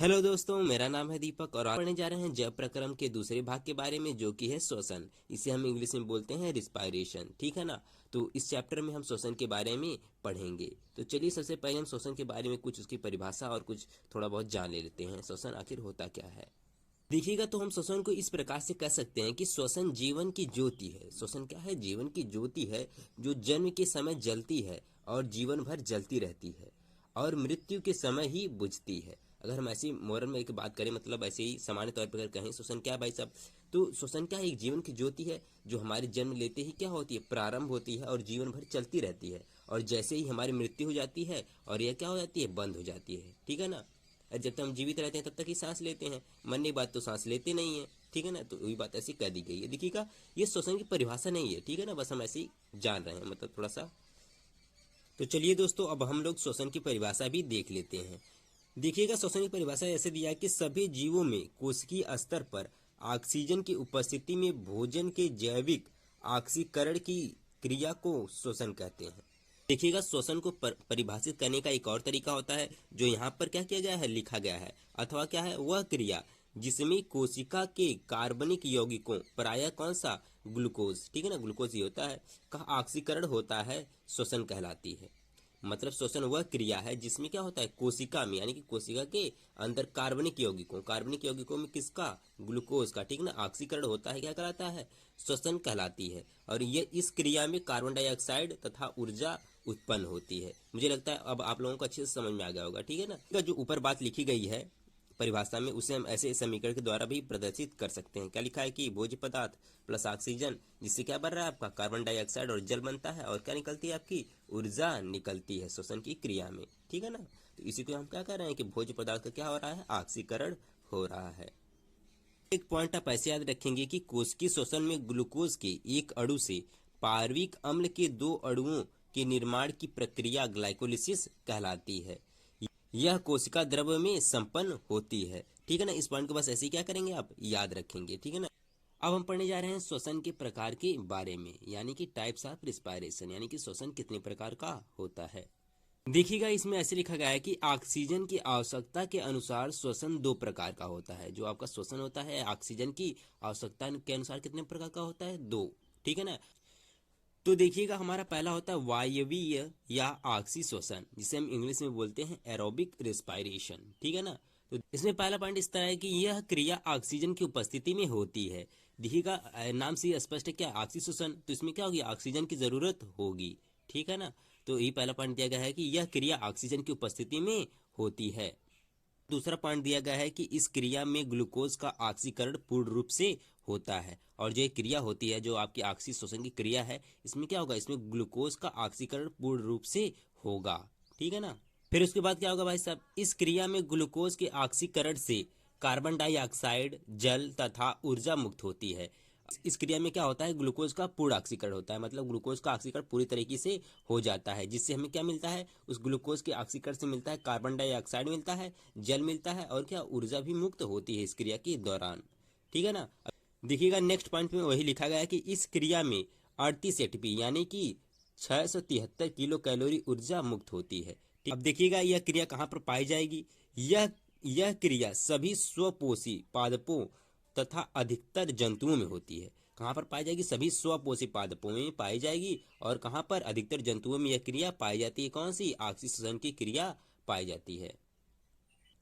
Hello दोस्तों, मेरा नाम है दीपक और आज पढ़ने जा रहे हैं जैव प्रक्रम के दूसरे भाग के बारे में, जो कि है श्वसन। इसे हम इंग्लिश में बोलते हैं रिस्पायरेशन, ठीक है ना। तो इस चैप्टर में हम श्वसन के बारे में पढ़ेंगे। तो चलिए सबसे पहले हम श्वसन के बारे में कुछ उसकी परिभाषा और कुछ थोड़ा बहुत जान लेते हैं। श्वसन आखिर होता क्या है। देखिएगा, तो हम श्वसन को इस प्रकार से कह सकते हैं कि श्वसन जीवन की ज्योति है। श्वसन क्या है? जीवन की ज्योति है, जो जन्म के समय जलती है और जीवन भर जलती रहती है और मृत्यु के समय ही बुझती है। अगर हम ऐसी मोरल में एक बात करें, मतलब ऐसे ही सामान्य तौर पर अगर कहें, श्वसन क्या है भाई साहब, तो श्वसन क्या है? एक जीवन की ज्योति है जो हमारे जन्म लेते ही क्या होती है? प्रारंभ होती है और जीवन भर चलती रहती है, और जैसे ही हमारी मृत्यु हो जाती है और यह क्या हो जाती है? बंद हो जाती है, ठीक है ना। जब तक हम जीवित रहते हैं तब तक ही सांस लेते हैं, मरने के बाद तो सांस लेते नहीं है, ठीक है ना। तो वही बात ऐसी कह दी गई है। देखिएगा, ये श्वसन की परिभाषा नहीं है, ठीक है ना, बस हम ऐसे ही जान रहे हैं, मतलब थोड़ा सा। तो चलिए दोस्तों, अब हम लोग श्वसन की परिभाषा भी देख लेते हैं। देखिएगा, श्वसन की परिभाषा ऐसे दिया है कि सभी जीवों में कोशिकीय स्तर पर ऑक्सीजन की उपस्थिति में भोजन के जैविक ऑक्सीकरण की क्रिया को श्वसन कहते हैं। देखिएगा, श्वसन को परिभाषित करने का एक और तरीका होता है, जो यहाँ पर क्या किया गया है? लिखा गया है। अथवा क्या है? वह क्रिया जिसमें कोशिका के कार्बनिक यौगिकों, प्रायः कौन सा? ग्लूकोज, ठीक है ना, ग्लूकोज ही होता है, का ऑक्सीकरण होता है, श्वसन कहलाती है। मतलब श्वसन वह क्रिया है जिसमें क्या होता है? कोशिका में, यानी कि कोशिका के अंदर कार्बनिक यौगिकों में किसका? ग्लूकोज का, ठीक ना, ऑक्सीकरण होता है, क्या कहलाता है? श्वसन कहलाती है। और ये इस क्रिया में कार्बन डाइऑक्साइड तथा ऊर्जा उत्पन्न होती है। मुझे लगता है अब आप लोगों को अच्छे से समझ में आ गया होगा, ठीक है ना। जो ऊपर बात लिखी गई है परिभाषा में, उसे हम ऐसे समीकरण के द्वारा भी प्रदर्शित कर सकते हैं। क्या लिखा है कि भोज्य पदार्थ प्लस ऑक्सीजन, जिससे क्या बन रहा है? आपका कार्बन डाइऑक्साइड और जल बनता है, और क्या निकलती है? आपकी ऊर्जा निकलती है श्वसन की क्रिया में, ठीक है ना। तो इसी को हम क्या कर रहे हैं कि भोज्य पदार्थ का क्या हो रहा है? ऑक्सीकरण हो रहा है। एक पॉइंट आप ऐसे याद रखेंगे कि कोशिकीय श्वसन में ग्लूकोज के एक अणु से पार्विक अम्ल के दो अणुओं के निर्माण की प्रक्रिया ग्लाइकोलिसिस कहलाती है। यह कोशिका द्रव्य में संपन्न होती है, ठीक है ना। इस पॉइंट को बस ऐसे ही क्या करेंगे? आप याद रखेंगे, ठीक है ना। अब हम पढ़ने जा रहे हैं श्वसन के प्रकार के बारे में, यानी कि टाइप्स ऑफ रिस्पायरेशन, यानी कि श्वसन कितने प्रकार का होता है। देखिएगा, इसमें ऐसे लिखा गया है कि ऑक्सीजन की आवश्यकता के अनुसार श्वसन दो प्रकार का होता है। जो आपका श्वसन होता है ऑक्सीजन की आवश्यकता के अनुसार कितने प्रकार का होता है? दो, ठीक है ना। तो देखिएगा, हमारा पहला होता है वायवीय या ऑक्सी श्वसन, जिसे हम इंग्लिश में बोलते हैं एरोबिक रिस्पायरेशन, ठीक है ना। तो इसमें पहला पॉइंट इस तरह है कि यह क्रिया ऑक्सीजन की उपस्थिति में होती है। देखिएगा, नाम से स्पष्ट है क्या? ऑक्सी श्वसन, तो इसमें क्या होगी? ऑक्सीजन की जरूरत होगी, ठीक है ना। तो यही पहला पॉइंट दिया गया है कि यह क्रिया ऑक्सीजन की उपस्थिति में होती है। दूसरा पॉइंट दिया गया है कि इस क्रिया में ग्लूकोज का ऑक्सीकरण पूर्ण रूप से होता है। और जो क्रिया होती है, जो आपकी ऑक्सी श्वसन की क्रिया है, इसमें क्या होगा? इसमें ग्लूकोज का ऑक्सीकरण पूर्ण रूप से होगा, ठीक है ना। फिर उसके बाद क्या होगा भाई साहब? इस क्रिया में ग्लूकोज के ऑक्सीकरण से कार्बन डाइऑक्साइड, जल तथा ऊर्जा मुक्त होती है। इस क्रिया में क्या होता है? ग्लूकोज का पूर्ण ऑक्सीकरण होता है, मतलब ग्लूकोज का ऑक्सीकरण पूरी तरीके से हो जाता है, जिससे हमें क्या मिलता है? उस ग्लूकोज के ऑक्सीकरण से मिलता है कार्बन डाइऑक्साइड मिलता है, जल मिलता है, और क्या? ऊर्जा भी मुक्त होती है इस क्रिया के दौरान, ठीक है ना। देखिएगा, नेक्स्ट पॉइंट में वही लिखा गया है कि इस क्रिया में 38 एटीपी यानी कि 673 किलो कैलोरी ऊर्जा मुक्त होती है। अब देखिएगा, यह क्रिया कहाँ पर पाई जाएगी? यह क्रिया सभी स्वपोषी पादपों तथा अधिकतर जंतुओं में होती है। कहाँ पर पाई जाएगी? सभी स्वपोषी पादपों में पाई जाएगी। और कहाँ पर? अधिकतर जंतुओं में यह क्रिया पाई जाती है। कौन सी? ऑक्सीश्वसन की क्रिया पाई जाती है।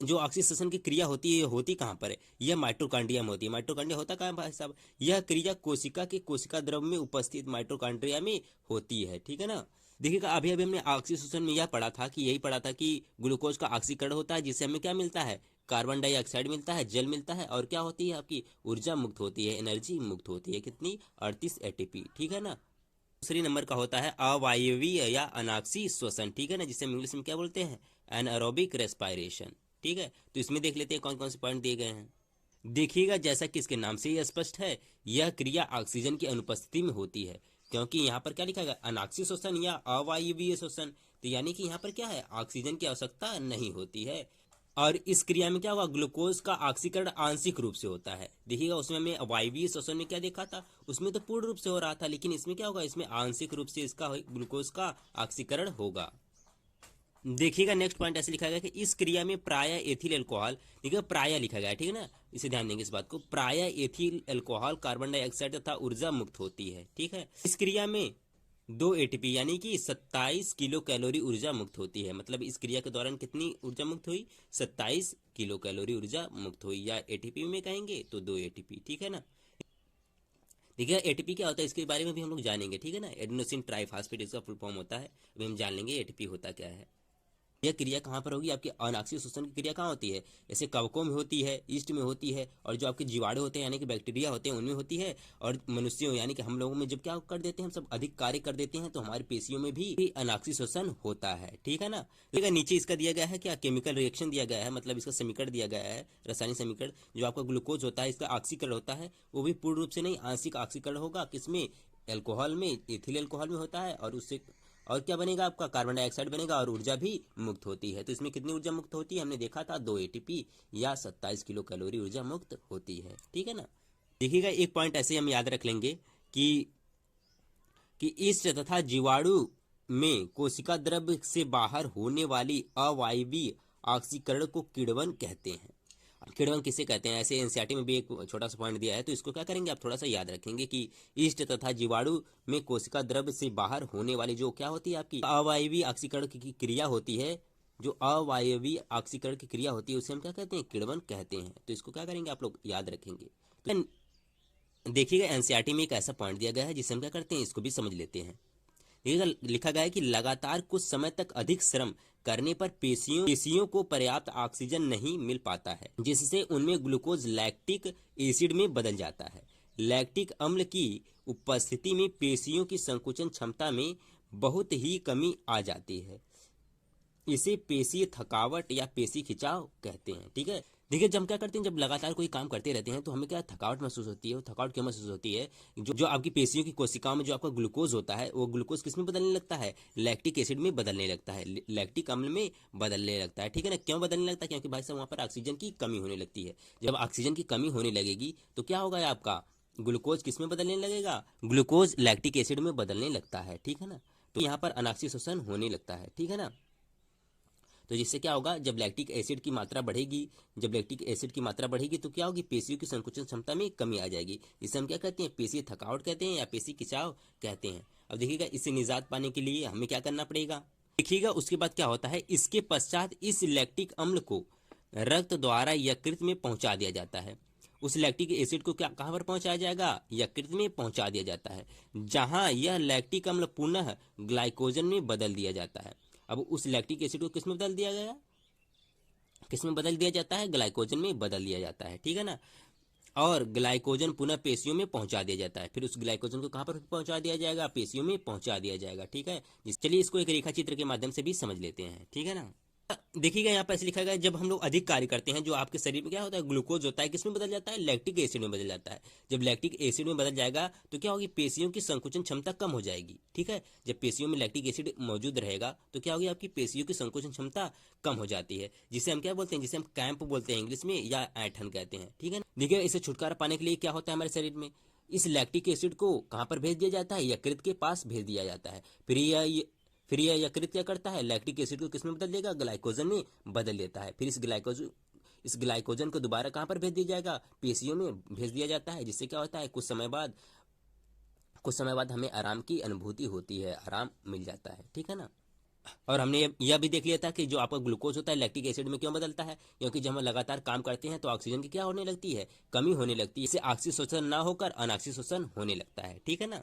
जो ऑक्सीश्वसन की क्रिया होती है, होती कहाँ पर है? यह माइटोकॉन्ड्रिया में होती है। माइटोकॉन्ड्रिया होता कहाँ है भाई साहब? यह क्रिया कोशिका के कोशिका द्रव्य में उपस्थित माइटोकॉन्ड्रिया में होती है, ठीक है ना। देखिएगा, अभी अभी हमने ऑक्सीश्वसन में यह पढ़ा था कि ग्लूकोज का ऑक्सीकरण होता है, जिससे हमें क्या मिलता है? कार्बन डाइऑक्साइड मिलता है, जल मिलता है, और क्या होती है? आपकी ऊर्जा मुक्त होती है, एनर्जी मुक्त होती है। कितनी? 38 एटीपी, ठीक है ना। दूसरी नंबर का होता है अवायवीय या अनाक्सी श्वसन, ठीक है ना, जिसे हम इंग्लिश में क्या बोलते हैं? एनएरोबिक रेस्पायरेशन, ठीक है। तो इसमें देख लेते हैं कौन कौन से पॉइंट दिए गए हैं। देखिएगा, जैसा कि इसके नाम से ही स्पष्ट है, यह क्रिया ऑक्सीजन की अनुपस्थिति में होती है, क्योंकि यहाँ पर क्या लिखा गया? अनाक्सी श्वसन या अवायवीय श्वसन। तो यानी कि यहाँ पर क्या है? ऑक्सीजन की आवश्यकता नहीं होती है। और इस क्रिया में क्या होगा? ग्लूकोज का ऑक्सीकरण आंशिक रूप से होता है। देखिएगा, उसमें हमें वायवीय श्वसन में क्या देखा था? उसमें तो पूर्ण रूप से हो रहा था, लेकिन इसमें क्या होगा? इसमें आंशिक रूप से इसका ग्लूकोज का ऑक्सीकरण होगा। देखिएगा नेक्स्ट पॉइंट ऐसे लिखा गया कि इस क्रिया में प्राय एथिल अल्कोहल, देखिए प्राय लिखा गया है, ठीक है ना, इसे ध्यान देंगे इस बात को। प्राय एथिल अल्कोहल कार्बन डाइऑक्साइड तथा ऊर्जा मुक्त होती है, ठीक है। इस क्रिया में 2 एटीपी यानी कि 27 किलो कैलोरी ऊर्जा मुक्त होती है। मतलब इस क्रिया के दौरान कितनी ऊर्जा मुक्त हुई? 27 किलो कैलोरी ऊर्जा मुक्त हुई, या एटीपी में कहेंगे तो 2 एटीपी, ठीक है ना। देखिए एटीपी क्या होता है इसके बारे में भी हम लोग जानेंगे, ठीक है ना। एडेनोसिन ट्राइफॉस्फेट इसका फुल फॉर्म होता है, अभी हम जान लेंगे एटीपी होता क्या है। यह क्रिया कहाँ पर होगी? आपकी अनाक्षी श्वसन की क्रिया कहाँ होती है? जैसे कवकों में होती है, ईस्ट में होती है, और जो आपके जीवाणु होते हैं यानी कि बैक्टीरिया होते हैं उनमें होती है, और मनुष्यों यानी कि हम लोगों में जब क्या कर देते हैं, हम सब अधिक कार्य कर देते हैं तो हमारी पेशियों में भी अनाक्षी श्वसन होता है, ठीक है ना। देखिए नीचे इसका दिया गया है क्या, केमिकल रिएक्शन दिया गया है, मतलब इसका समीकरण दिया गया है, रासायनिक समीकरण। जो आपका ग्लूकोज होता है इसका ऑक्सीकरण होता है, वो भी पूर्ण रूप से नहीं, आंशिक ऑक्सीकरण होगा, किसमें? एल्कोहल में, एथिल अल्कोहल में होता है, और उससे और क्या बनेगा? आपका कार्बन डाइऑक्साइड बनेगा, और ऊर्जा भी मुक्त होती है। तो इसमें कितनी ऊर्जा मुक्त होती है? हमने देखा था 2 एटीपी या 27 किलो कैलोरी ऊर्जा मुक्त होती है, ठीक है ना। देखिएगा एक पॉइंट ऐसे हम याद रख लेंगे कि ईस्ट तथा जीवाणु में कोशिका द्रव्य से बाहर होने वाली अवायवीय ऑक्सीकरण को किण्वन कहते हैं। किण्वन किसे कहते हैं? ऐसे एनसीईआरटी में भी एक छोटा सा पॉइंट दिया है, तो इसको क्या करेंगे आप थोड़ा सा याद रखेंगे कि ईस्ट तथा जीवाणु में कोशिका द्रव्य से बाहर होने वाली जो क्या होती है आपकी अवायवीय ऑक्सीकरण की क्रिया होती है, जो अवायवीय ऑक्सीकरण की क्रिया होती है उसे हम क्या कहते हैं? किण्वन कहते हैं। तो इसको क्या करेंगे आप लोग याद रखेंगे। तो देखिएगा एनसीईआरटी में एक ऐसा पॉइंट दिया गया है जिसे हम क्या करते हैं, इसको भी समझ लेते हैं। लिखा गया है कि लगातार कुछ समय तक अधिक श्रम करने पर पेशियों को पर्याप्त ऑक्सीजन नहीं मिल पाता है, जिससे उनमें ग्लूकोज लैक्टिक एसिड में बदल जाता है। लैक्टिक अम्ल की उपस्थिति में पेशियों की संकुचन क्षमता में बहुत ही कमी आ जाती है। इसे पेशीय थकावट या पेशी खिंचाव कहते हैं, ठीक है। देखिए जब हम क्या करते हैं, जब लगातार कोई काम करते रहते हैं तो हमें क्या थकावट महसूस होती है। वो थकावट क्यों महसूस होती है? जो आपकी पेशियों की कोशिकाओं में जो आपका ग्लूकोज होता है वो ग्लूकोज किस में बदलने लगता है? लैक्टिक एसिड में बदलने लगता है, लैक्टिक अम्ल में बदलने लगता है, ठीक है ना। क्यों बदलने लगता है? क्योंकि भाई साहब वहाँ पर ऑक्सीजन की कमी होने लगती है। जब ऑक्सीजन की कमी होने लगेगी तो क्या होगा? आपका ग्लूकोज किस में बदलने लगेगा? ग्लूकोज लैक्टिक एसिड में बदलने लगता है, ठीक है ना। तो यहाँ पर अनाक्षी श्वसन होने लगता है, ठीक है ना। तो जिससे क्या होगा? जब लैक्टिक एसिड की मात्रा बढ़ेगी, तो क्या होगी? पेशियों की संकुचन क्षमता में कमी आ जाएगी, जिसे हम क्या कहते हैं? पेशी थकावट कहते हैं या पेशी खिंचाव कहते हैं। अब देखिएगा इससे निजात पाने के लिए हमें क्या करना पड़ेगा? देखिएगा उसके बाद क्या होता है, इसके पश्चात इस लैक्टिक अम्ल को रक्त द्वारा यकृत में पहुंचा दिया जाता है। उस लैक्टिक एसिड को क्या कहाँ पर पहुंचाया जाएगा? यकृत में पहुंचा दिया जाता है, जहां यह लैक्टिक अम्ल पुनः ग्लाइकोजन में बदल दिया जाता है। अब उस लैक्टिक एसिड को किस में बदल दिया गया? किस में बदल दिया जाता है? ग्लाइकोजन में बदल दिया जाता है, ठीक है ना। और ग्लाइकोजन पुनः पेशियों में पहुंचा दिया जाता है। फिर उस ग्लाइकोजन को कहां पर पहुंचा दिया जाएगा? पेशियों में पहुंचा दिया जाएगा, ठीक है। चलिए इसको एक रेखा चित्र के माध्यम से भी समझ लेते हैं, ठीक है ना। देखिएगा यहाँ पर ऐसे लिखा गया है, जब हम लोग अधिक कार्य करते हैं जो आपके शरीर में क्या होता है? ग्लूकोज होता है, किसमें बदल जाता है? लैक्टिक एसिड में बदल जाता है। जब लैक्टिक एसिड में बदल जाएगा तो क्या होगी? पेशियों की संकुचन क्षमता कम हो जाएगी, ठीक है। जब पेशियों में लैक्टिक एसिड मौजूद रहेगा तो क्या होगी? आपकी पेशियों की संकुचन क्षमता कम हो जाती है, जिसे हम क्या बोलते हैं? जिसे हम कैंप बोलते हैं इंग्लिश में, या ऐंठन कहते हैं, ठीक है। देखिए इसे छुटकारा पाने के लिए क्या होता है हमारे शरीर में? इस लैक्टिक एसिड को कहाँ पर भेज दिया जाता है? यकृत के पास भेज दिया जाता है। फिर यह यकृत क्या करता है? लैक्टिक एसिड को किसमें बदल देगा? ग्लाइकोजन में बदल देता है। फिर इस ग्लाइकोजन को दोबारा कहाँ पर भेज दिया जाएगा? पेशियों में भेज दिया जाता है, जिससे क्या होता है? कुछ समय बाद हमें आराम की अनुभूति होती है, आराम मिल जाता है, ठीक है ना। और हमने यह भी देख लिया था कि जो आपका ग्लूकोज होता है लैक्टिक एसिड में क्यों बदलता है? क्योंकि जब हम लगातार काम करते हैं तो ऑक्सीजन की क्या होने लगती है? कमी होने लगती है। इससे ऑक्सीजन शोषण ना होकर अनाक्सीय शोषण होने लगता है, ठीक है ना।